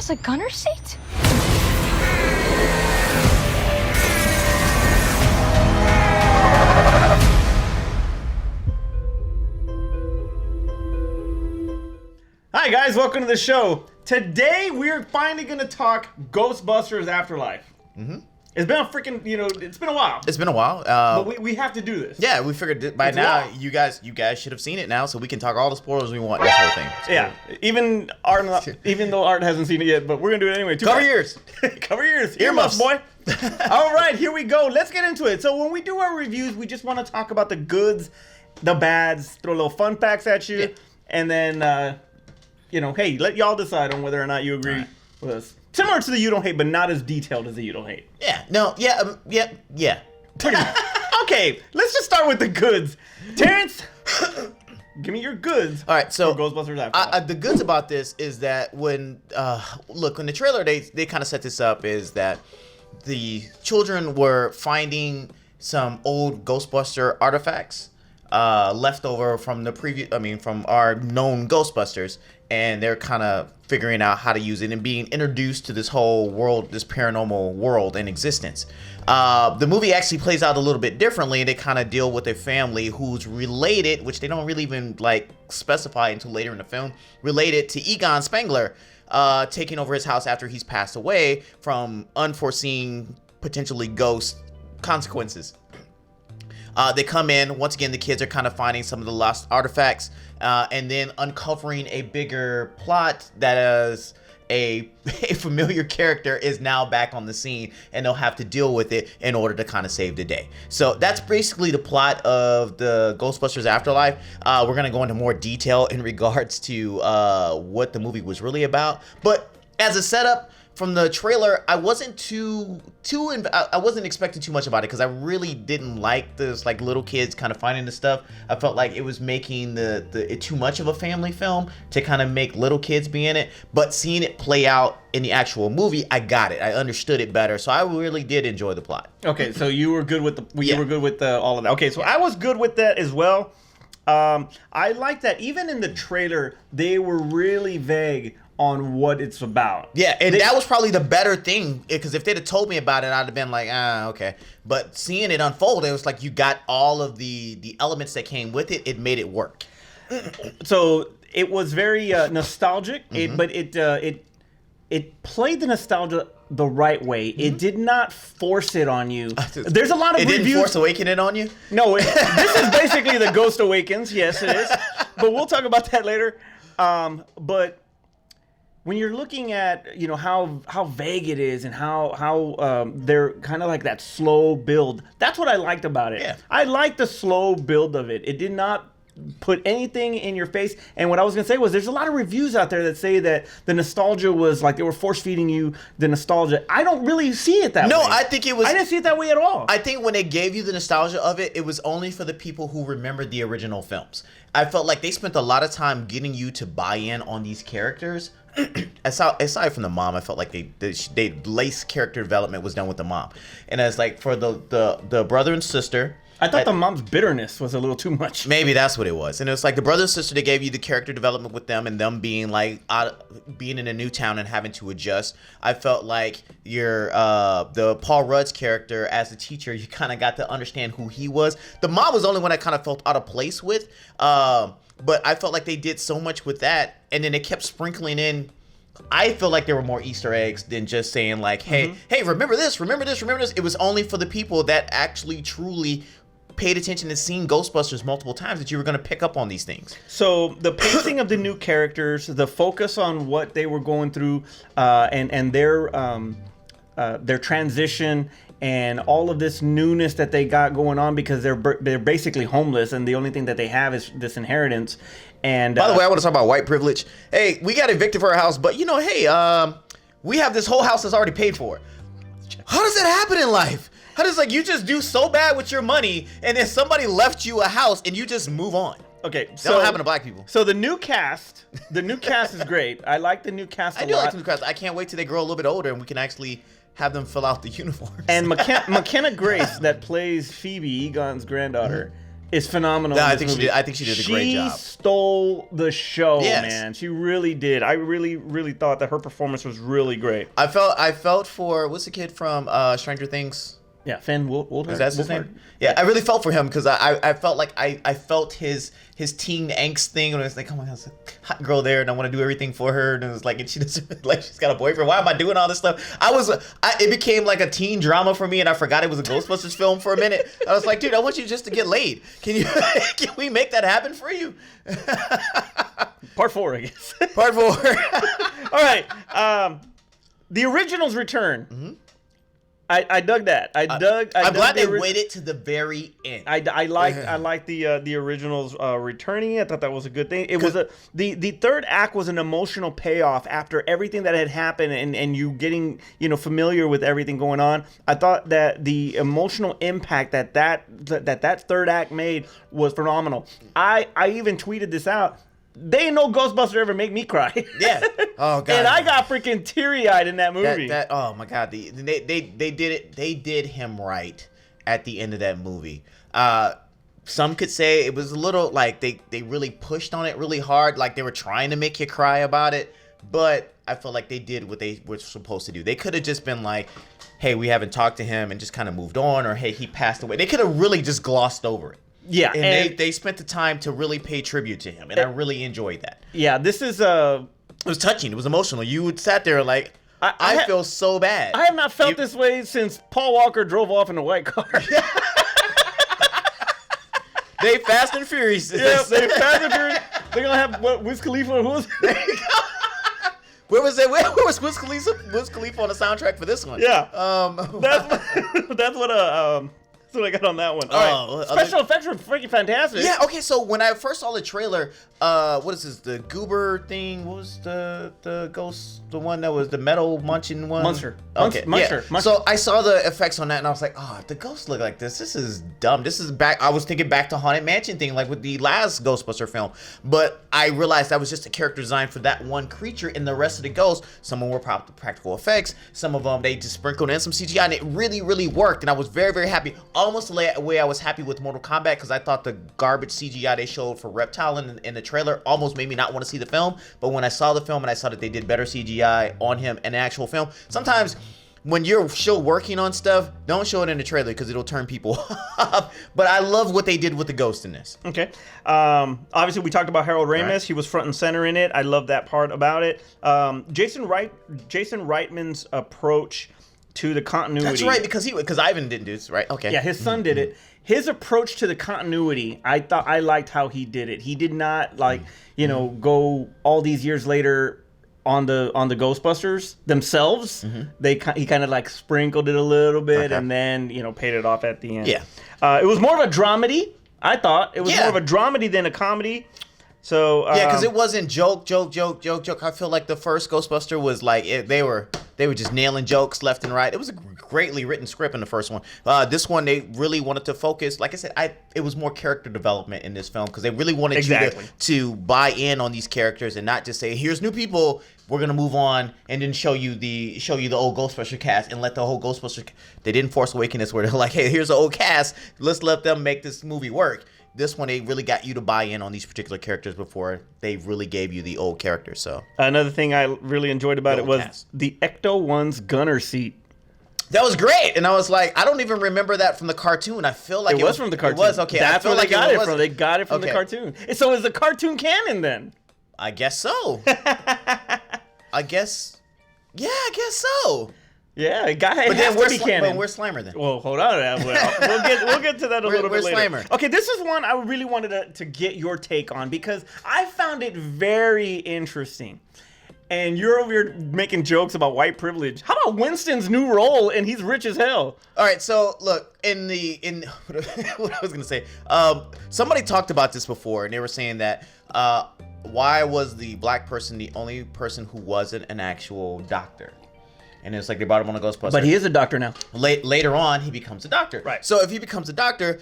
has a gunner seat? Hi guys, welcome to the show. Today we're finally gonna talk Ghostbusters Afterlife. Mm-hmm. It's been a freaking, it's been a while. It's been a while. But we have to do this. Yeah, we figured that by now you guys should have seen it now, so we can talk all the spoilers we want. This whole thing. So yeah, even though Art hasn't seen it yet, but we're gonna do it anyway. Cover your ears. Cover your ears. Earmuffs, boy. All right, here we go. Let's get into it. So when we do our reviews, we just want to talk about the goods, the bads, throw little fun facts at you, and then hey, let y'all decide on whether or not you agree with us. Similar to the You Don't Hate, but not as detailed as the You Don't Hate. Yeah. No. Yeah. Yeah. Okay, let's just start with the goods. Terrence, give me your goods. All right. So for Ghostbusters Afterlife. The goods about this is that when the trailer they kind of set this up is that the children were finding some old Ghostbuster artifacts left over from from our known Ghostbusters, and they're kind of figuring out how to use it and being introduced to this whole world, this paranormal world in existence. The movie actually plays out a little bit differently. They kind of deal with a family who's related, which they don't really even specify until later in the film, related to Egon Spengler taking over his house after he's passed away from unforeseen, potentially ghost consequences. They come in, once again, the kids are kind of finding some of the lost artifacts and then uncovering a bigger plot that is a familiar character is now back on the scene, and they'll have to deal with it in order to kind of save the day. So that's basically the plot of the Ghostbusters Afterlife. We're going to go into more detail in regards to what the movie was really about. But as a setup, from the trailer, I wasn't I wasn't expecting too much about it because I really didn't like this little kids kind of finding the stuff. I felt like it was making it too much of a family film to kind of make little kids be in it. But seeing it play out in the actual movie, I got it. I understood it better. So I really did enjoy the plot. Okay, so you were good with all of that. Okay, so I was good with that as well. I like that even in the trailer they were really vague on what it's about. Yeah, and that was probably the better thing, because if they'd have told me about it, I'd have been like, okay. But seeing it unfold, it was like you got all of the elements that came with it. It made it work. So it was very nostalgic, but it played the nostalgia the right way. It did not force it on you. There's a lot of reviews. It didn't force awaken it on you? No, this is basically the Ghost Awakens. Yes, it is. But we'll talk about that later. But when you're looking at how vague it is and how they're kind of like that slow build, that's what I liked about it. Yeah. I liked the slow build of it. It did not put anything in your face. And what I was gonna say was, there's a lot of reviews out there that say that the nostalgia was like they were force feeding you the nostalgia. I don't really see it that way. No, I think it was. I didn't see it that way at all. I think when they gave you the nostalgia of it, it was only for the people who remembered the original films. I felt like they spent a lot of time getting you to buy in on these characters. Aside from the mom, I felt like they lace character development was done with the mom, and as like for the brother and sister, I thought the mom's bitterness was a little too much. Maybe that's what it was, and it was like the brother and sister. They gave you the character development with them, and them being being in a new town and having to adjust. I felt like the Paul Rudd's character as a teacher, you kind of got to understand who he was. The mom was the only one I kind of felt out of place with. But I felt like they did so much with that, and then they kept sprinkling in. I feel like there were more Easter eggs than just saying like, hey, remember this, remember this, remember this. It was only for the people that actually truly paid attention and seen Ghostbusters multiple times that you were going to pick up on these things. So the pacing of the new characters, the focus on what they were going through, and their transition, and all of this newness that they got going on, because they're basically homeless, and the only thing that they have is this inheritance. And by the way, I want to talk about white privilege. Hey, we got evicted for our house, but we have this whole house that's already paid for. How does that happen in life? How does you just do so bad with your money, and then somebody left you a house and you just move on? Okay, so that don't happen to black people. So the new cast is great. I like the new cast a lot. I do like the new cast. I can't wait till they grow a little bit older and we can actually have them fill out the uniforms. And McKenna Grace, that plays Phoebe, Egon's granddaughter, is phenomenal. No, in I this think movie. I think she did a great job. She stole the show, Yes. man. She really did. I really thought that her performance was really great. I felt for what's the kid from Stranger Things? Yeah, Finn Wolfhard. Is that his name? Yeah, I really felt for him because I felt like I felt his teen angst thing when it was like, oh my god, there's a hot girl there and I want to do everything for her, and it was like, and she doesn't, like, she's got a boyfriend. Why am I doing all this stuff? It became like a teen drama for me, and I forgot it was a Ghostbusters film for a minute. I was like, dude, I want you just to get laid. Can we make that happen for you? Part 4, I guess. Part 4. All right. The originals return. Mm-hmm. I dug that. I'm glad they waited to the very end. I like the originals returning. I thought that was a good thing. It was the third act was an emotional payoff after everything that had happened and you getting familiar with everything going on. I thought that the emotional impact that third act made was phenomenal. I even tweeted this out. They ain't no Ghostbuster ever make me cry. Yeah. Oh god. And I got freaking teary-eyed in that movie. Oh my god. They did it. They did him right at the end of that movie. Some could say it was a little like they really pushed on it really hard, like they were trying to make you cry about it. But I feel like they did what they were supposed to do. They could have just been like, hey, we haven't talked to him, and just kind of moved on, or hey, he passed away. They could have really just glossed over it. Yeah, and they spent the time to really pay tribute to him, and I really enjoyed that. Yeah, this is it was touching. It was emotional. You sat there like, I feel so bad. I have not felt this way since Paul Walker drove off in a white car. They Fast and Furious. Yeah, they Fast and Furious. They're gonna have what? Wiz Khalifa? Who was? Where was it? Where was Wiz Khalifa on the soundtrack for this one? Yeah. That's what I got on that one. All right. Special effects were freaking fantastic. Yeah, okay, so when I first saw the trailer, what is this, the goober thing? What was the ghost, the one that was the metal munching one? Munster. Okay, Munster. Yeah. So I saw the effects on that and I was like, oh, if the ghosts look like this is dumb. This is back, I was thinking back to Haunted Mansion thing, like with the last Ghostbuster film. But I realized that was just a character design for that one creature, and the rest of the ghosts, some of them were practical effects, some of them they just sprinkled in some CGI, and it really, really worked, and I was very, very happy. Almost the way I was happy with Mortal Kombat, because I thought the garbage CGI they showed for Reptile in the trailer almost made me not want to see the film. But when I saw the film and I saw that they did better CGI on him in the actual film, sometimes when you're still working on stuff, don't show it in the trailer because it'll turn people off. But I love what they did with the ghost in this. Okay. Obviously, we talked about Harold Ramis. Right. He was front and center in it. I love that part about it. Jason Reitman's approach to the continuity. That's right, because Ivan didn't do this, right? Okay. Yeah, his son did it. His approach to the continuity, I liked how he did it. He did not go all these years later on the Ghostbusters themselves. Mm-hmm. He kind of like sprinkled it a little bit, and then paid it off at the end. Yeah. It was more of a dramedy. I thought it was more of a dramedy than a comedy. So yeah, because it wasn't joke. I feel like the first Ghostbuster was like they were just nailing jokes left and right. It was a greatly written script in the first one. This one they really wanted to focus. Like I said, it was more character development in this film because they really wanted you to buy in on these characters and not just say, here's new people, we're gonna move on, and then show you the old Ghostbuster cast and let the whole Ghostbuster. They didn't Force Awakens where they're like, hey, here's the old cast, let's let them make this movie work. This one, they really got you to buy in on these particular characters before they really gave you the old characters. So another thing I really enjoyed about it was the Ecto-1's gunner seat. That was great, and I was like, I don't even remember that from the cartoon. I feel like it was from the cartoon. It was okay. That's where they got it from. They got it from the cartoon. So is the cartoon canon then? I guess so. I guess so. Yeah, but then where's Slimer then? Well, hold on. We'll get to that a little bit later. Slimer? Okay, this is one I really wanted to get your take on because I found it very interesting. And you're over here making jokes about white privilege. How about Winston's New Role and he's rich as hell? All right, so look, in what I was gonna say, somebody talked about this before, and they were saying that why was the black person the only person who wasn't an actual doctor? And it's like they brought him on a Ghostbuster. But he is a doctor now. Later on, he becomes a doctor. Right. So if he becomes a doctor,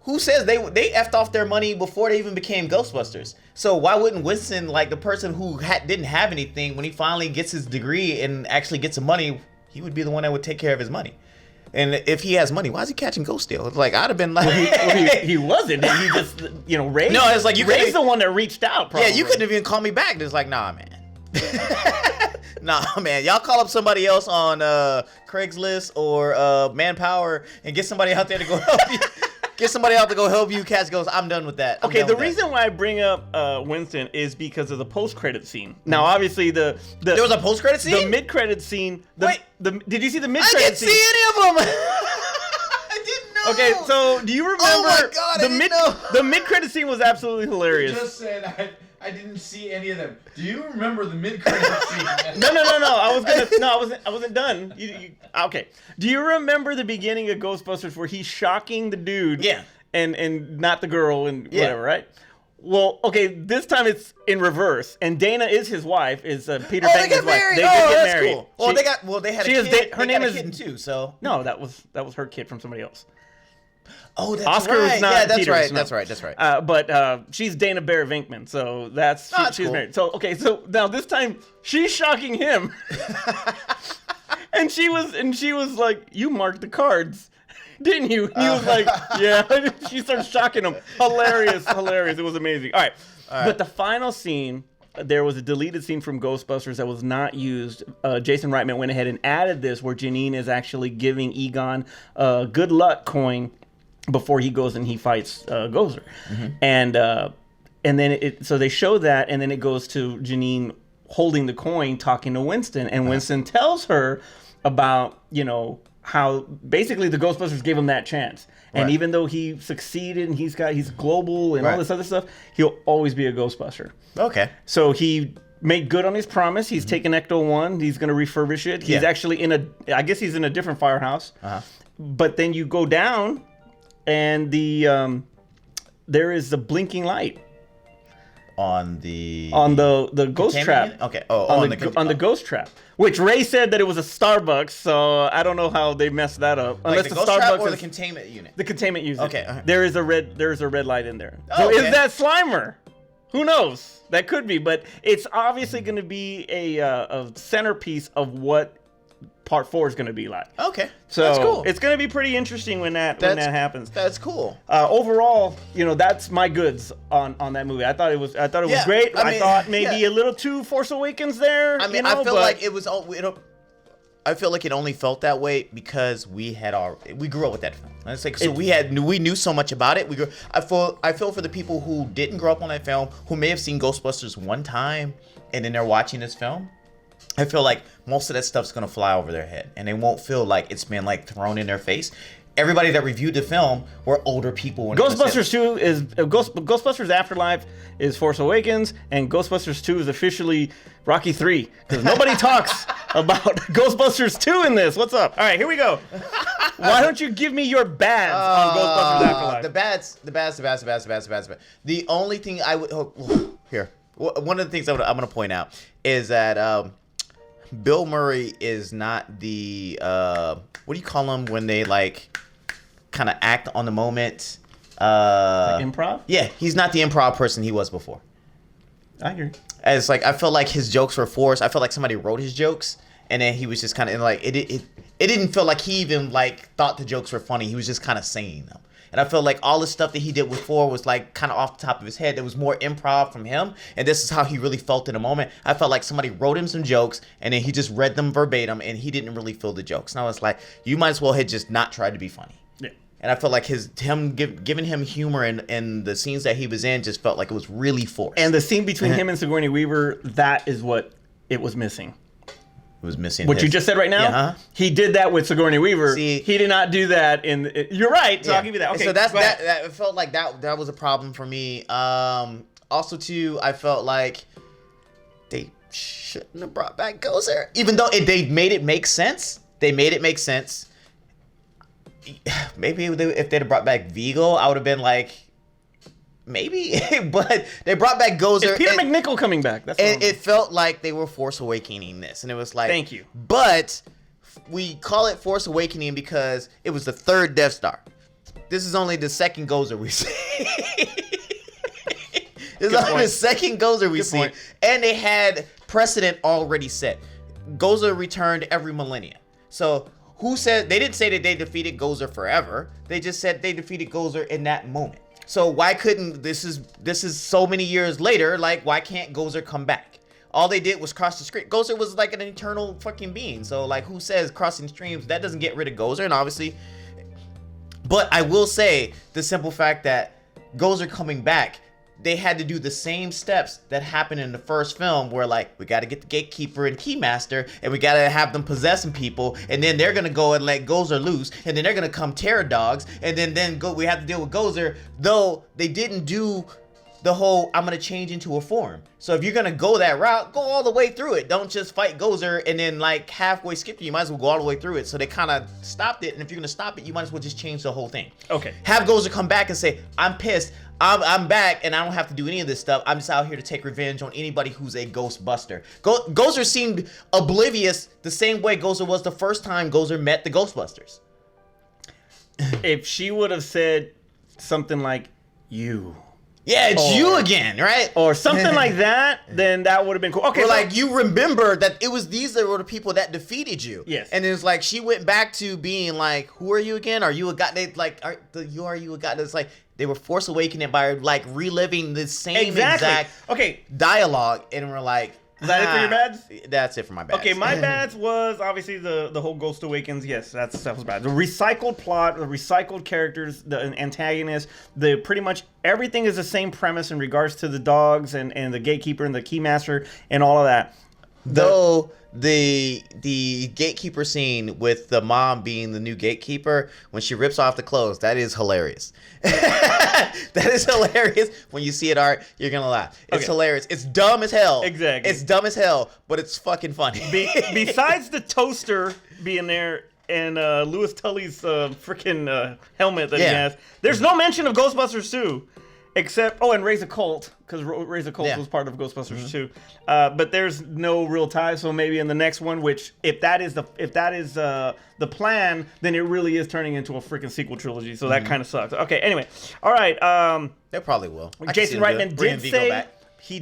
who says they effed off their money before they even became Ghostbusters? So why wouldn't Winston, like the person who didn't have anything, when he finally gets his degree and actually gets some money, he would be the one that would take care of his money? And if he has money, why is he catching ghosts still? It's like I'd have been like, he wasn't. He just, Ray. No, it's like Ray's the one that reached out. Probably. Yeah, you couldn't even call me back. It's like, nah, man. Nah, man. Y'all call up somebody else on Craigslist or Manpower and get somebody out there to go help you. Get somebody out to go help you catch ghosts. I'm done with that. Okay, the reason why I bring up Winston is because of the post-credit scene. Now, obviously, there was a post-credit scene? The mid-credit scene. Wait. Did you see the mid-credit scene? I didn't see any of them. I didn't know. Okay, so do you remember? Oh my God, the mid-credit scene was absolutely hilarious. You just said I didn't see any of them. Do you remember the mid-credit scene? No. I wasn't done. Okay. Do you remember the beginning of Ghostbusters where he's shocking the dude? Yeah. And not the girl and whatever, right? Well, okay. This time it's in reverse, and Dana is his wife. Is Peter Bankman's wife? They did get married. Cool. Well, they had a kid. Her name is kitten too. So no, that was her kid from somebody else. Oh, that's Oscar right. Was not yeah, that's Peter's, right. no. That's right. But she's Dana Bear Vinkman, so she's cool. married. So okay, so now this time she's shocking him, and she was like, "You marked the cards, didn't you?" And he was like, "Yeah." She starts shocking him. Hilarious. It was amazing. All right, but the final scene. There was a deleted scene from Ghostbusters that was not used. Jason Reitman went ahead and added this, where Janine is actually giving Egon a good luck coin before he goes and he fights Gozer. And then so they show that, and then it goes to Janine holding the coin, talking to Winston, and Winston tells her about how basically the Ghostbusters gave him that chance. And even though he succeeded and he's global and all this other stuff, he'll always be a Ghostbuster. Okay. So he made good on his promise. He's taken Ecto-1. He's going to refurbish it. He's actually I guess he's in a different firehouse. But then you go down and there is the blinking light. On the ghost trap. Unit? Okay. On the ghost trap, which Ray said that it was a Starbucks, so I don't know how they messed that up. Like Unless the the ghost Starbucks trap or is the containment unit. The containment unit. Okay. Uh-huh. There is a red light in there. Oh, So okay. is that Slimer? Who knows? That could be, but it's obviously going to be a centerpiece of what Part 4 is going to be like. Okay. So that's cool. It's going to be pretty interesting when that happens. That's cool. Overall, that's my goods on that movie. I thought it was great. I thought maybe a little too Force Awakens there. I mean, I feel like it was all. I feel like it only felt that way because we grew up with that film. It's like we knew so much about it. I feel for the people who didn't grow up on that film, who may have seen Ghostbusters one time and then they're watching this film. I feel like most of that stuff's gonna fly over their head, and they won't feel like it's been like thrown in their face. Everybody that reviewed the film were older people. When Ghostbusters 2 is Ghostbusters Afterlife is Force Awakens, and Ghostbusters 2 is officially Rocky 3 because nobody talks about Ghostbusters 2 in this. What's up? All right, here we go. Why don't you give me your bads on Ghostbusters Afterlife? The bads. The only thing I would here. One of the things I'm gonna point out is that Bill Murray is not the what do you call them when they like kind of act on the moment? Like improv? Yeah, he's not the improv person he was before. I agree. It's like I felt like his jokes were forced. I felt like somebody wrote his jokes, and then he was just kind of like it didn't feel like he even like thought the jokes were funny. He was just kind of saying them. And I feel like all the stuff that he did before was like kind of off the top of his head. There was more improv from him. And this is how he really felt in the moment. I felt like somebody wrote him some jokes and then he just read them verbatim and he didn't really feel the jokes. And I was like, you might as well have just not tried to be funny. Yeah. And I felt like giving him humor in the scenes that he was in just felt like it was really forced. And the scene between him and Sigourney Weaver, that is what it was missing. Was missing what you just said right now. Yeah, He did that with Sigourney Weaver. See, he did not do that you're right. So I'll give you that. Okay, so that felt like that was a problem for me. Also too, I felt like they shouldn't have brought back Gozer, even though they made it make sense. Maybe if they'd have brought back Vigo, I would have been like, maybe. But they brought back Gozer. Is Peter McNichol coming back? It felt like they were Force Awakening this, and it was like, thank you. But we call it Force Awakening because it was the third Death Star. This is only the second Gozer we see. This is only the second Gozer we see, and they had precedent already set. Gozer returned every millennia. So who said they didn't say that they defeated Gozer forever? They just said they defeated Gozer in that moment. So why couldn't this is so many years later? Like, why can't Gozer come back? All they did was cross the stream. Gozer was like an eternal fucking being. So like, who says crossing streams that doesn't get rid of Gozer? And obviously, but I will say the simple fact that Gozer coming back, they had to do the same steps that happened in the first film, where like, we got to get the gatekeeper and keymaster, and we got to have them possessing people, and then they're gonna go and let Gozer loose, and then they're gonna come terror dogs, and then we have to deal with Gozer. Though they didn't do the whole I'm gonna change into a form. So if you're gonna go that route, go all the way through it. Don't just fight Gozer and then like halfway skip it. You might as well go all the way through it. So they kind of stopped it, and if you're gonna stop it, you might as well just change the whole thing. Okay. Have Gozer come back and say, I'm pissed. I'm back, and I don't have to do any of this stuff. I'm just out here to take revenge on anybody who's a Ghostbuster. Gozer seemed oblivious the same way Gozer was the first time Gozer met the Ghostbusters. If she would have said something like, you. Yeah, it's you again, right? Or something like that, then that would have been cool. Okay, or so, like, you remember that it was these that were the people that defeated you. Yes. And it's like, she went back to being like, who are you again? Are you a god? They like, are you a god? It's like, they were Force Awakening by like reliving the same exact dialogue, and we're like, is that it for your bads? That's it for my bads. Okay, my bads was obviously the whole Ghost Awakens. Yes, that was bad. The recycled plot, the recycled characters, the antagonist, the pretty much everything is the same premise in regards to the dogs and the gatekeeper and the keymaster and all of that. Though the gatekeeper scene with the mom being the new gatekeeper, when she rips off the clothes, that is hilarious. That is hilarious. When you see it, Art, you're gonna laugh. It's hilarious. It's dumb as hell. Exactly. It's dumb as hell, but it's fucking funny. Besides the toaster being there and Louis Tully's freaking helmet that he has, there's no mention of Ghostbusters 2. Except, and Raise a Cult, because Raise a Cult was part of Ghostbusters 2. But there's no real tie, so maybe in the next one, which if that is the plan, then it really is turning into a freaking sequel trilogy. So that kind of sucks. Okay, anyway, all right. They probably will. Jason Reitman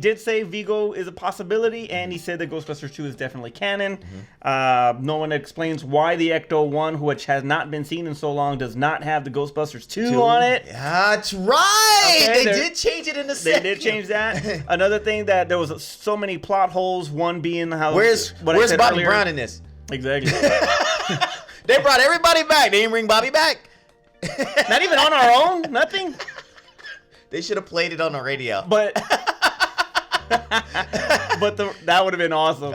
did say Vigo is a possibility, and he said that Ghostbusters 2 is definitely canon. No one explains why the Ecto-1, which has not been seen in so long, does not have the Ghostbusters 2 on it. That's right! Okay, they did change it in the second. They did change that. Another thing, that there was so many plot holes, one being how... Where's Bobby Brown in this? Exactly. They brought everybody back. They didn't bring Bobby back. Not even on our own? Nothing? They should have played it on the radio. But that would have been awesome.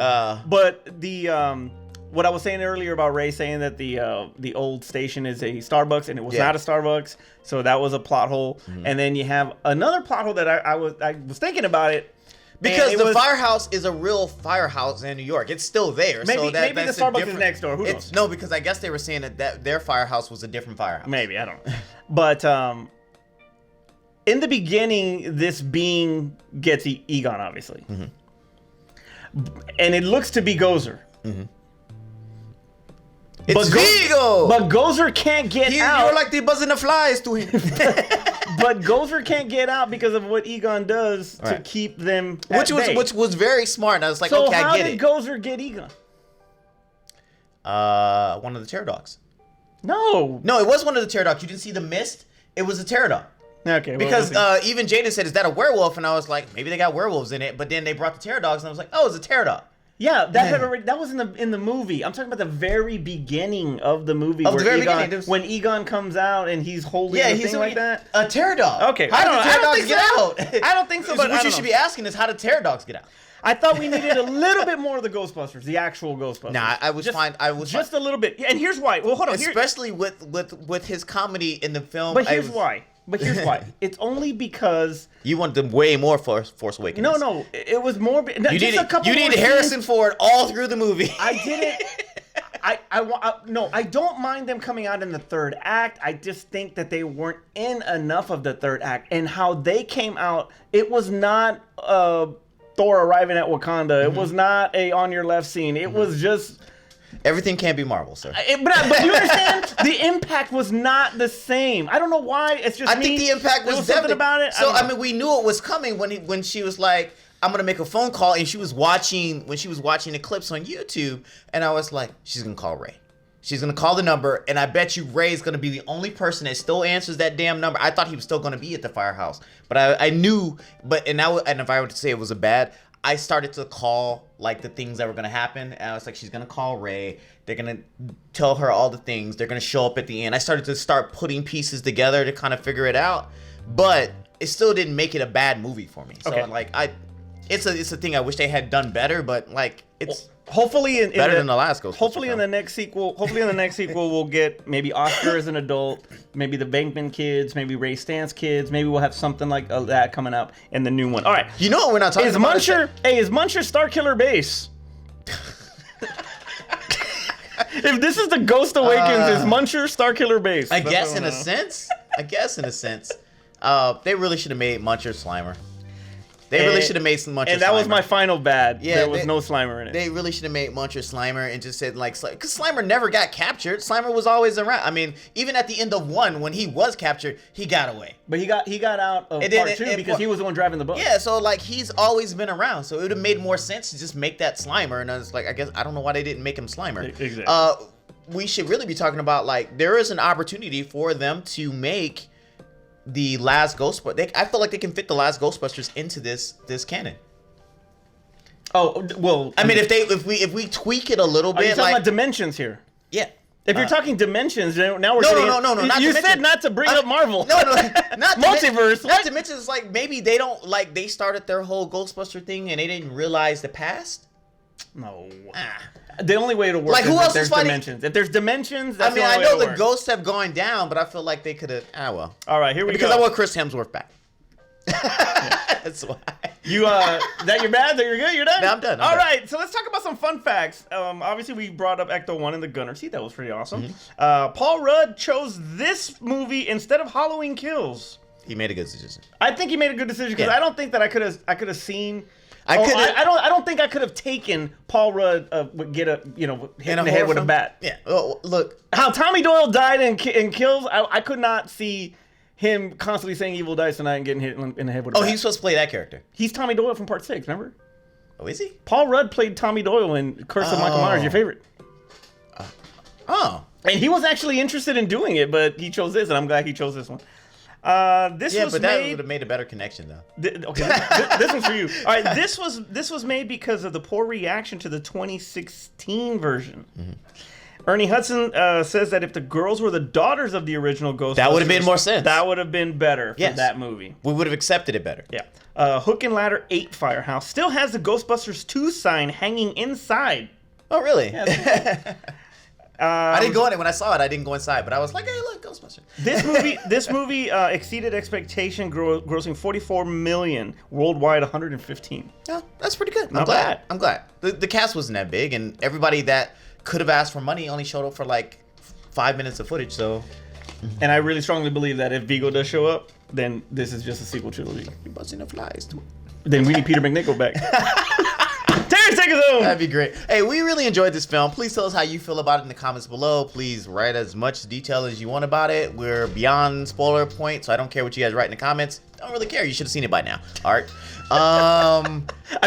But the what I was saying earlier about Ray saying that the old station is a Starbucks, and it was not a Starbucks, so that was a plot hole. And then you have another plot hole that I was thinking about it. Because the firehouse is a real firehouse in New York. It's still there. Maybe, so maybe the Starbucks is next door. Who knows? No, because I guess they were saying that their firehouse was a different firehouse. Maybe, I don't know. But in the beginning, this being gets Egon, obviously. And it looks to be Gozer. It's Vigo! But Gozer can't get out. You're like the buzzing the flies to him. But Gozer can't get out because of what Egon does to keep them at bay. Which was very smart. And I was like, so okay, I get it. So how did Gozer get Egon? One of the pterodogs. No, it was one of the pterodogs. You didn't see the mist? It was a pterodog. Okay. Because even Jaden said, is that a werewolf? And I was like, maybe they got werewolves in it. But then they brought the pterodogs, and I was like, oh, it's a pterodog. Yeah, that was in the movie. I'm talking about the very beginning of the movie. When Egon comes out and he's holding the thing like that. A pterodog. Okay. How did pterodogs get out? I don't think so. But what you should be asking is, how did pterodogs get out? I thought we needed a little bit more of the Ghostbusters, the actual Ghostbusters. Nah, I was fine. Just a little bit. And here's why. Well, hold on. Especially with his comedy in the film. But here's why. It's only because you want them way more Force Awakens. No, it was more. You need Harrison Ford all through the movie. I didn't. I don't mind them coming out in the third act. I just think that they weren't in enough of the third act, and how they came out. It was not Thor arriving at Wakanda. It was not a on your left scene. It was just. Everything can't be Marvel, sir. But you understand? The impact was not the same. I don't know why. It's just I think the impact was something about it. So I mean, we knew it was coming when she was like, "I'm gonna make a phone call," and she was watching the clips on YouTube, and I was like, "She's gonna call Ray. She's gonna call the number, and I bet you Ray's gonna be the only person that still answers that damn number. I thought he was still gonna be at the firehouse, but I knew. And if I were to say it was a bad, I started to call like the things that were gonna happen, and I was like, she's gonna call Ray. They're gonna tell her all the things. They're gonna show up at the end. I started to start putting pieces together to kind of figure it out, but it still didn't make it a bad movie for me. So like it's a thing I wish they had done better, but like it's. Hopefully better than the last Ghostbusters. Hopefully in the next sequel, we'll get maybe Oscar as an adult, maybe the Bankman kids, maybe Ray Stantz kids. Maybe we'll have something like that coming out in the new one. All right. You know what we're not talking about? Is Muncher Starkiller Base? If this is the Ghost Awakens, is Muncher Starkiller Base? I guess in a sense. They really should have made Muncher Slimer. They really should have made some Muncher Slimer. And that was my final bad. Yeah, there was no Slimer in it. They really should have made Muncher Slimer and just said, like, because Slimer never got captured. Slimer was always around. I mean, even at the end of 1, when he was captured, he got away. But he got out of part 2 because he was the one driving the boat. Yeah, so, like, he's always been around. So it would have made more sense to just make that Slimer. And I was like, I don't know why they didn't make him Slimer. Exactly. We should really be talking about, like, there is an opportunity for them to make the last Ghostbusters. I feel like they can fit the last Ghostbusters into this canon. Oh well, I mean, if we tweak it a little bit, are you talking about dimensions here? Yeah. If you're talking dimensions, now we're no. Not you dimensions. said not to bring up Marvel. No, not multiverse. Not to mention, it's like maybe they don't like they started their whole Ghostbuster thing and they didn't realize the past. No. The only way to work like, is who else if there's is fighting? Dimensions. If there's dimensions, that's I mean, the I only know way the to ghosts have gone down, but I feel like they could have. Well. All right, here we go. Because I want Chris Hemsworth back. That's why. That you're bad? That you're good? You're done? No, I'm done. All right, so let's talk about some fun facts. Obviously, we brought up Ecto 1 and the Gunner seat. That was pretty awesome. Mm-hmm. Paul Rudd chose this movie instead of Halloween Kills. He made a good decision. I think he made a good decision because I don't think that I could have seen. I don't think I could have taken Paul Rudd hit in the head with a bat. Yeah. Well, look, how Tommy Doyle died in Kills. I could not see him constantly saying "evil dies tonight" and getting hit in the head with a bat. Oh, he's supposed to play that character. He's Tommy Doyle from Part 6. Remember? Oh, is he? Paul Rudd played Tommy Doyle in Curse of Michael Myers. Your favorite? And he was actually interested in doing it, but he chose this, and I'm glad he chose this one. That would have made a better connection, though. This one's for you. All right, this was made because of the poor reaction to the 2016 version. Mm-hmm. Ernie Hudson says that if the girls were the daughters of the original Ghostbusters, that would have made more sense. That would have been better for that movie. We would have accepted it better. Yeah. Hook and Ladder 8 Firehouse still has the Ghostbusters 2 sign hanging inside. Oh, really? Yeah, I didn't go in it when I saw it. I didn't go inside, but I was like, "Hey, look, Ghostbusters!" This movie exceeded expectation, grossing $44 million worldwide, 115. Yeah, that's pretty good. Not bad. I'm glad. The cast wasn't that big, and everybody that could have asked for money only showed up for like 5 minutes of footage. So, and I really strongly believe that if Vigo does show up, then this is just a sequel trilogy. You're buzzing the flies too. Then we need Peter McNichol back. Terrence, take us home. That'd be great. Hey, we really enjoyed this film. Please tell us how you feel about it in the comments below. Please write as much detail as you want about it. We're beyond spoiler point, so I don't care what you guys write in the comments. Don't really care. You should have seen it by now. Art. I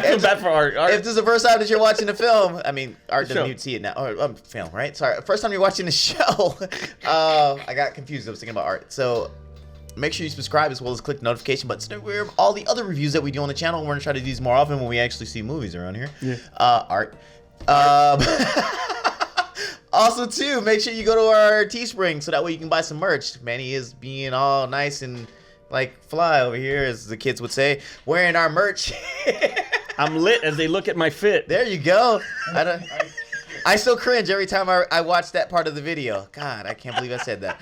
feel bad for Art. If this is the first time that you're watching the film, I mean, Art doesn't need to see it now. Or film, right? Sorry. First time you're watching the show. I got confused. I was thinking about Art. So make sure you subscribe as well as click the notification button so that all the other reviews that we do on the channel. We're going to try to do these more often when we actually see movies around here. Yeah. Art. Also, too, make sure you go to our Teespring so that way you can buy some merch. Manny is being all nice and like fly over here, as the kids would say, wearing our merch. I'm lit as they look at my fit. There you go. I still cringe every time I watch that part of the video. God, I can't believe I said that.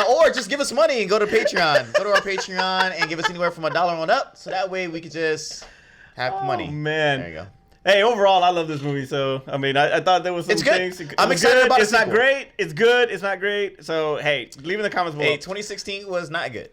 Or just give us money and go to Patreon. Go to our Patreon and give us anywhere from $1 on up, so that way we could just have money. Oh, man. There you go. Hey, overall, I love this movie. So, I mean, I thought there was some things. I'm excited about it. It's not great. It's good. It's not great. So, hey, leave in the comments below. Hey, 2016 was not good.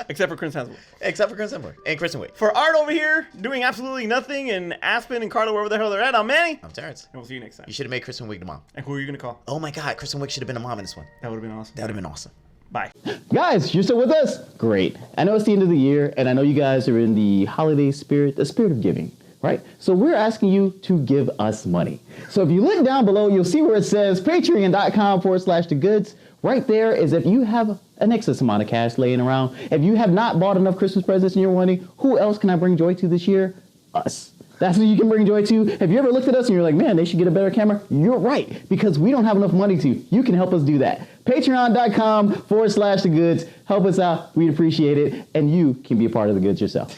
Except for Chris Hemsworth. Except for Chris Hemsworth and Kristen Wiig. For Art over here, doing absolutely nothing, and Aspen and Carla, wherever the hell they're at, I'm Manny. I'm Terrence. And we'll see you next time. You should have made Kristen Wiig the mom. And who are you going to call? Oh, my God. Kristen Wiig should have been a mom in this one. That would have been awesome. That would have been awesome. Bye. Guys, you're still with us? Great. I know it's the end of the year, and I know you guys are in the holiday spirit, the spirit of giving. right? So we're asking you to give us money. So if you look down below, you'll see where it says patreon.com/thegoods. Right there is if you have an excess amount of cash laying around. If you have not bought enough Christmas presents and you're wondering, who else can I bring joy to this year? Us. That's who you can bring joy to. Have you ever looked at us and you're like, man, they should get a better camera? You're right, because we don't have enough money to. You can help us do that. Patreon.com/thegoods. Help us out. We'd appreciate it. And you can be a part of the goods yourself.